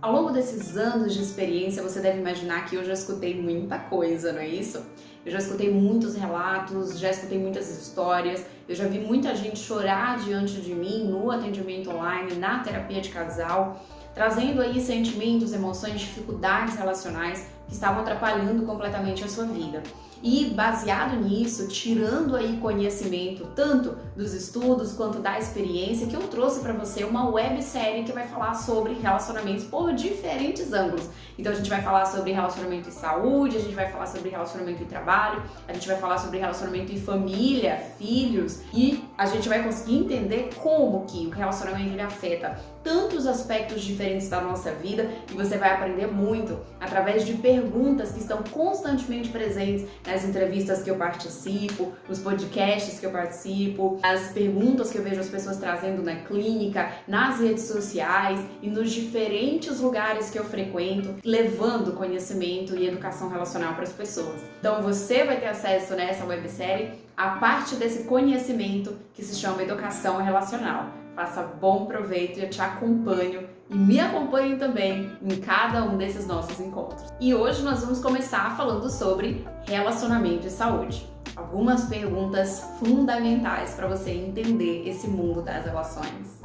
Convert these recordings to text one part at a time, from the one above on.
Ao longo desses anos de experiência, você deve imaginar que eu já escutei muita coisa, não é isso? Eu já escutei muitos relatos, já escutei muitas histórias, eu já vi muita gente chorar diante de mim no atendimento online, na terapia de casal, trazendo aí sentimentos, emoções, dificuldades relacionais que estavam atrapalhando completamente a sua vida. E baseado nisso, tirando aí conhecimento tanto dos estudos quanto da experiência, que eu trouxe para você uma websérie que vai falar sobre relacionamentos por diferentes ângulos. Então a gente vai falar sobre relacionamento e saúde, a gente vai falar sobre relacionamento e trabalho, a gente vai falar sobre relacionamento e família, filhos, e a gente vai conseguir entender como que o relacionamento ele afeta tantos aspectos diferentes da nossa vida, e você vai aprender muito através de perguntas que estão constantemente presentes nas entrevistas que eu participo, nos podcasts que eu participo, as perguntas que eu vejo as pessoas trazendo na clínica, nas redes sociais e nos diferentes lugares que eu frequento, levando conhecimento e educação relacional para as pessoas. Então você vai ter acesso nessa websérie a parte desse conhecimento que se chama educação relacional. Faça bom proveito e eu te acompanho e me acompanhe também em cada um desses nossos encontros. E hoje nós vamos começar falando sobre relacionamento e saúde. Algumas perguntas fundamentais para você entender esse mundo das relações.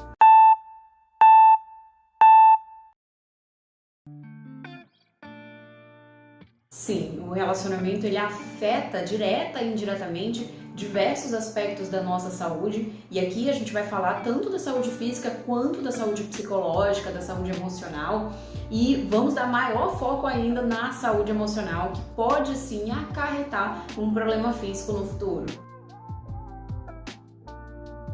Sim, o relacionamento ele afeta direta e indiretamente diversos aspectos da nossa saúde, e aqui a gente vai falar tanto da saúde física quanto da saúde psicológica, da saúde emocional, e vamos dar maior foco ainda na saúde emocional, que pode sim acarretar um problema físico no futuro.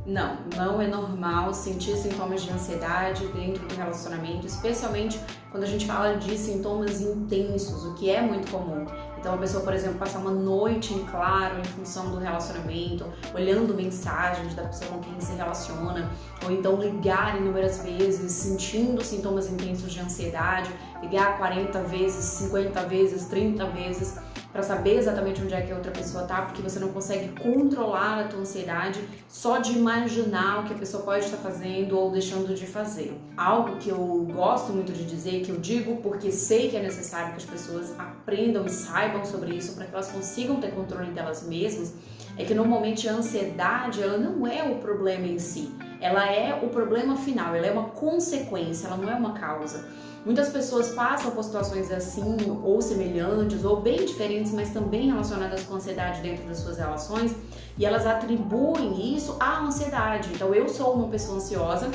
Não é normal sentir sintomas de ansiedade dentro do relacionamento, especialmente quando a gente fala de sintomas intensos, o que é muito comum. Então a pessoa, por exemplo, passar uma noite em claro em função do relacionamento, olhando mensagens da pessoa com quem se relaciona, ou então ligar inúmeras vezes, sentindo sintomas intensos de ansiedade, ligar 40 vezes, 50 vezes, 30 vezes, para saber exatamente onde é que a outra pessoa tá, porque você não consegue controlar a tua ansiedade só de imaginar o que a pessoa pode estar fazendo ou deixando de fazer. Algo que eu gosto muito de dizer, que eu digo porque sei que é necessário que as pessoas aprendam e saibam sobre isso para que elas consigam ter controle delas mesmas, é que normalmente a ansiedade ela não é o problema em si, ela é o problema final, ela é uma consequência, ela não é uma causa. Muitas pessoas passam por situações assim, ou semelhantes, ou bem diferentes, mas também relacionadas com ansiedade dentro das suas relações, e elas atribuem isso à ansiedade. Então, eu sou uma pessoa ansiosa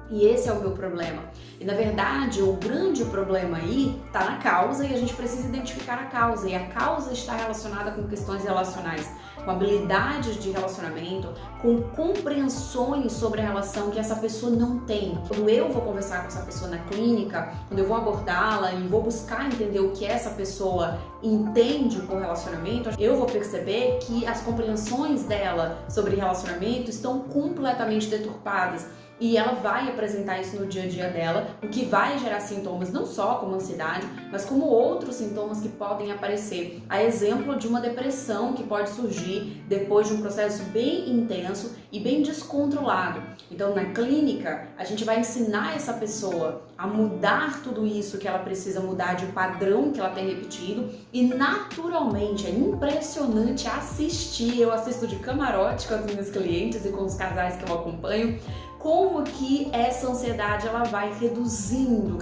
e esse é o meu problema. E na verdade, o grande problema aí está na causa e a gente precisa identificar a causa. E a causa está relacionada com questões relacionais, com habilidades de relacionamento, com compreensões sobre a relação que essa pessoa não tem. Quando eu vou conversar com essa pessoa na clínica, quando eu vou abordá-la e vou buscar entender o que essa pessoa entende por relacionamento, eu vou perceber que as compreensões dela sobre relacionamento estão completamente deturpadas. E ela vai apresentar isso no dia a dia dela, o que vai gerar sintomas não só como ansiedade, mas como outros sintomas que podem aparecer. A exemplo de uma depressão que pode surgir depois de um processo bem intenso e bem descontrolado. Então, na clínica, a gente vai ensinar essa pessoa a mudar tudo isso que ela precisa mudar de padrão que ela tem repetido e naturalmente, é impressionante assistir, eu assisto de camarote com as minhas clientes e com os casais que eu acompanho, como que essa ansiedade ela vai reduzindo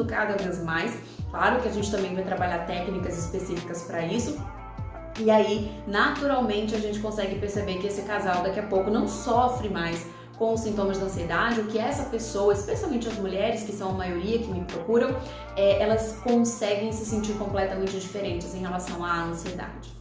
cada vez mais. Claro que a gente também vai trabalhar técnicas específicas para isso. E aí, naturalmente, a gente consegue perceber que esse casal daqui a pouco não sofre mais com os sintomas da ansiedade, o que essa pessoa, especialmente as mulheres, que são a maioria que me procuram, elas conseguem se sentir completamente diferentes em relação à ansiedade.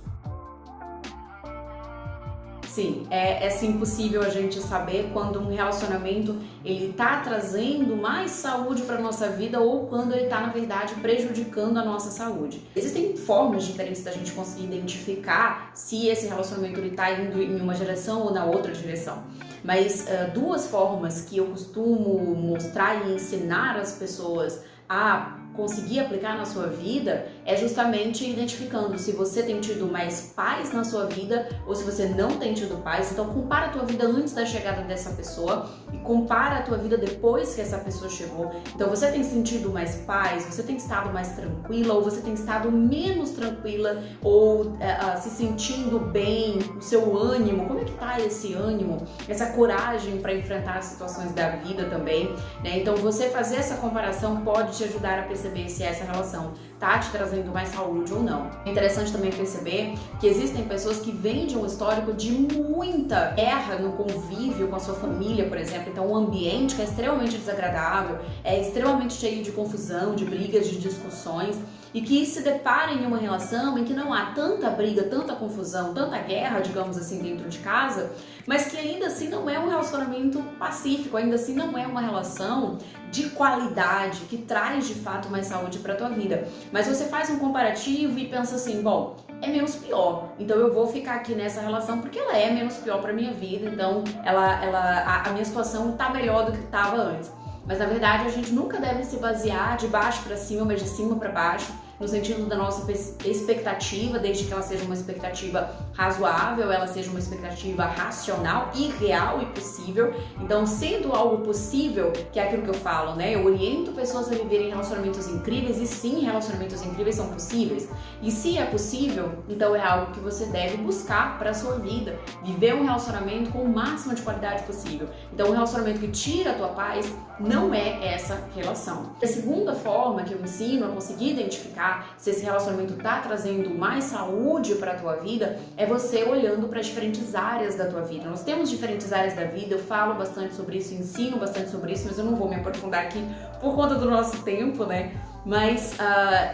Sim, é sim possível a gente saber quando um relacionamento ele tá trazendo mais saúde para nossa vida ou quando ele tá, na verdade, prejudicando a nossa saúde. Existem formas diferentes da gente conseguir identificar se esse relacionamento ele tá indo em uma direção ou na outra direção. Mas duas formas que eu costumo mostrar e ensinar as pessoas a conseguir aplicar na sua vida é justamente identificando se você tem tido mais paz na sua vida ou se você não tem tido paz. Então compara a tua vida antes da chegada dessa pessoa e compara a tua vida depois que essa pessoa chegou. Então você tem sentido mais paz, você tem estado mais tranquila ou você tem estado menos tranquila ou se sentindo bem, o seu ânimo, como é que tá esse ânimo, essa coragem para enfrentar as situações da vida também, né? Então você fazer essa comparação pode te ajudar a perceber se essa relação tá te trazendo mais saúde ou não. É interessante também perceber que existem pessoas que vêm de um histórico de muita guerra no convívio com a sua família, por exemplo. Então um ambiente que é extremamente desagradável, é extremamente cheio de confusão, de brigas, de discussões, e que se deparem em uma relação em que não há tanta briga, tanta confusão, tanta guerra, digamos assim, dentro de casa, mas que ainda assim não é um relacionamento pacífico, ainda assim não é uma relação de qualidade, que traz de fato mais saúde para a tua vida. Mas você faz um comparativo e pensa assim, bom, é menos pior, então eu vou ficar aqui nessa relação porque ela é menos pior para minha vida, então a minha situação tá melhor do que estava antes. Mas na verdade a gente nunca deve se basear de baixo para cima, mas de cima para baixo, no sentido da nossa expectativa, desde que ela seja uma expectativa razoável, ela seja uma expectativa racional e real e possível. Então, sendo algo possível, que é aquilo que eu falo, né? Eu oriento pessoas a viverem relacionamentos incríveis e sim, relacionamentos incríveis são possíveis. E se é possível, então é algo que você deve buscar para a sua vida. Viver um relacionamento com o máximo de qualidade possível. Então, um relacionamento que tira a tua paz não é essa relação. A segunda forma que eu ensino a conseguir identificar se esse relacionamento está trazendo mais saúde para a tua vida é você olhando para diferentes áreas da tua vida. Nós temos diferentes áreas da vida, eu falo bastante sobre isso, ensino bastante sobre isso, mas eu não vou me aprofundar aqui por conta do nosso tempo, né? Mas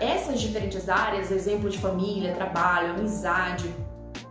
essas diferentes áreas, exemplo de família, trabalho, amizade,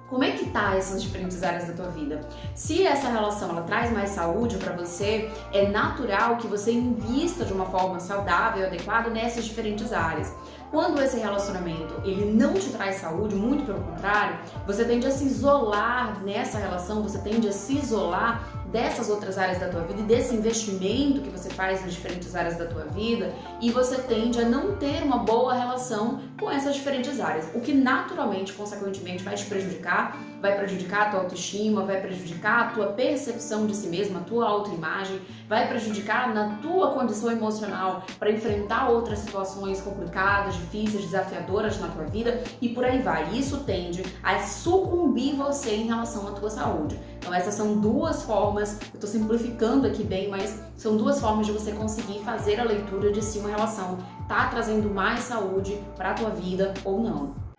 como é que tá essas diferentes áreas da tua vida? Se essa relação ela traz mais saúde para você, é natural que você invista de uma forma saudável e adequada nessas diferentes áreas. Quando esse relacionamento ele não te traz saúde, muito pelo contrário, você tende a se isolar nessa relação, você tende a se isolar dessas outras áreas da tua vida e desse investimento que você faz nas diferentes áreas da tua vida, e você tende a não ter uma boa relação com essas diferentes áreas, o que naturalmente, consequentemente, vai te prejudicar, vai prejudicar a tua autoestima, vai prejudicar a tua percepção de si mesma, a tua autoimagem, vai prejudicar na tua condição emocional para enfrentar outras situações complicadas, difíceis, desafiadoras na tua vida e por aí vai. Isso tende a sucumbir você em relação à tua saúde. Então essas são duas formas, eu estou simplificando aqui bem, mas são duas formas de você conseguir fazer a leitura de se uma relação está trazendo mais saúde para a tua vida ou não.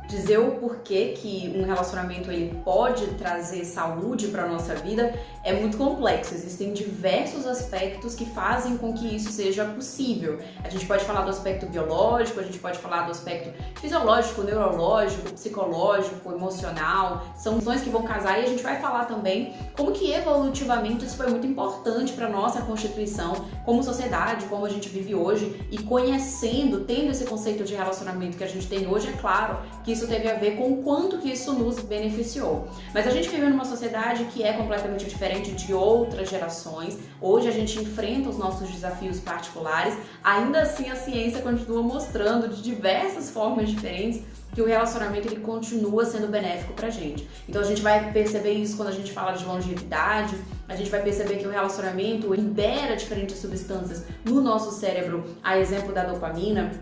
Dizer o porquê que um relacionamento ele pode trazer saúde para a nossa vida é muito complexo. Existem diversos aspectos que fazem com que isso seja possível. A gente pode falar do aspecto biológico, a gente pode falar do aspecto fisiológico, neurológico, psicológico, emocional. São questões que vão casar e a gente vai falar também como que evolutivamente isso foi muito importante para a nossa constituição como sociedade, como a gente vive hoje, e conhecendo, tendo esse conceito de relacionamento que a gente tem hoje, é claro que isso teve a ver com o quanto que isso nos beneficiou. Mas a gente vive numa sociedade que é completamente diferente de outras gerações. Hoje a gente enfrenta os nossos desafios particulares, ainda assim a ciência continua mostrando de diversas formas diferentes que o relacionamento ele continua sendo benéfico pra gente. Então a gente vai perceber isso quando a gente fala de longevidade, a gente vai perceber que o relacionamento libera diferentes substâncias no nosso cérebro, a exemplo da dopamina,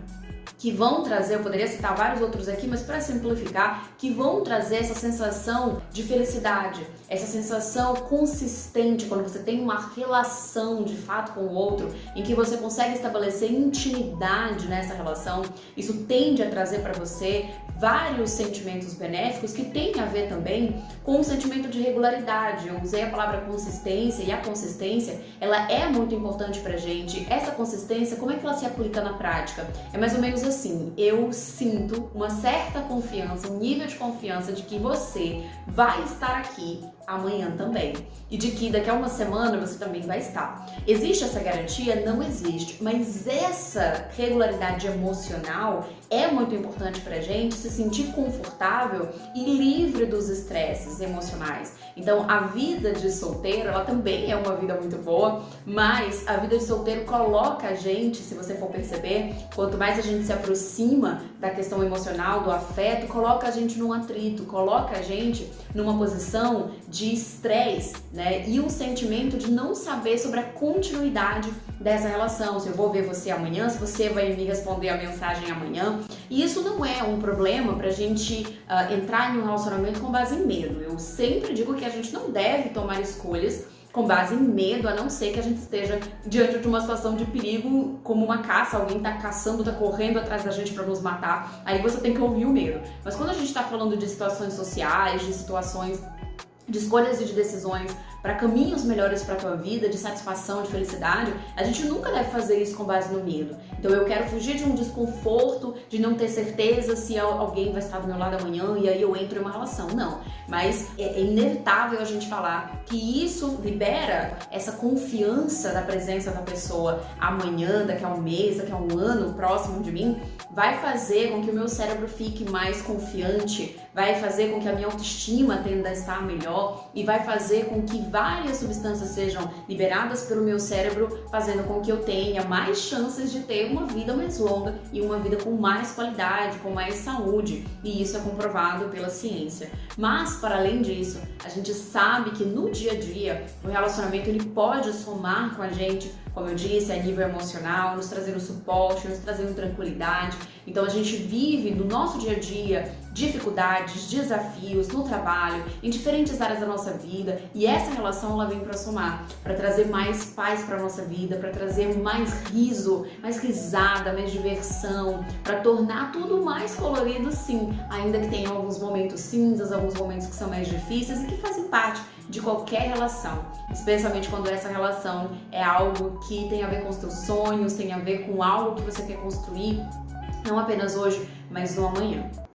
que vão trazer, eu poderia citar vários outros aqui, mas para simplificar, que vão trazer essa sensação de felicidade, essa sensação consistente quando você tem uma relação de fato com o outro, em que você consegue estabelecer intimidade nessa relação. Isso tende a trazer para você vários sentimentos benéficos que têm a ver também com o sentimento de regularidade. Eu usei a palavra consistência, e a consistência, ela é muito importante pra gente. Essa consistência, como é que ela se aplica na prática? É mais ou menos assim, eu sinto uma certa confiança, um nível de confiança de que você vai estar aqui amanhã também. E de que daqui a uma semana você também vai estar. Existe essa garantia? Não existe. Mas essa regularidade emocional é muito importante pra gente se sentir confortável e livre dos estresses emocionais. Então, a vida de solteiro, ela também é uma vida muito boa, mas a vida de solteiro coloca a gente, se você for perceber, quanto mais a gente se aproxima da questão emocional, do afeto, coloca a gente num atrito, coloca a gente numa posição de estresse, né? E um sentimento de não saber sobre a continuidade dessa relação. Se eu vou ver você amanhã, se você vai me responder a mensagem amanhã. E isso não é um problema pra gente entrar em um relacionamento com base em medo. Eu sempre digo que a gente não deve tomar escolhas com base em medo, a não ser que a gente esteja diante de uma situação de perigo, como uma caça, alguém tá caçando, tá correndo atrás da gente para nos matar, aí você tem que ouvir o medo. Mas quando a gente tá falando de situações sociais, de situações de escolhas e de decisões para caminhos melhores para a tua vida, de satisfação, de felicidade, a gente nunca deve fazer isso com base no medo. Então eu quero fugir de um desconforto, de não ter certeza se alguém vai estar do meu lado amanhã e aí eu entro em uma relação. Não, mas é inevitável a gente falar que isso libera essa confiança da presença da pessoa amanhã, daqui a um mês, daqui a um ano próximo de mim, vai fazer com que o meu cérebro fique mais confiante, vai fazer com que a minha autoestima tenda a estar melhor e vai fazer com que várias substâncias sejam liberadas pelo meu cérebro, fazendo com que eu tenha mais chances de ter uma vida mais longa e uma vida com mais qualidade, com mais saúde. E isso é comprovado pela ciência. Mas, para além disso, a gente sabe que no dia a dia, o relacionamento ele pode somar com a gente, como eu disse, a nível emocional, nos trazendo suporte, nos trazendo tranquilidade. Então a gente vive no nosso dia a dia dificuldades, desafios no trabalho, em diferentes áreas da nossa vida, e essa relação ela vem para somar, para trazer mais paz para nossa vida, para trazer mais riso, mais risada, mais diversão, para tornar tudo mais colorido, sim, ainda que tenha alguns momentos cinzas, alguns momentos que são mais difíceis e que fazem parte de qualquer relação, especialmente quando essa relação é algo que tem a ver com os teus sonhos, tem a ver com algo que você quer construir, não apenas hoje, mas no amanhã.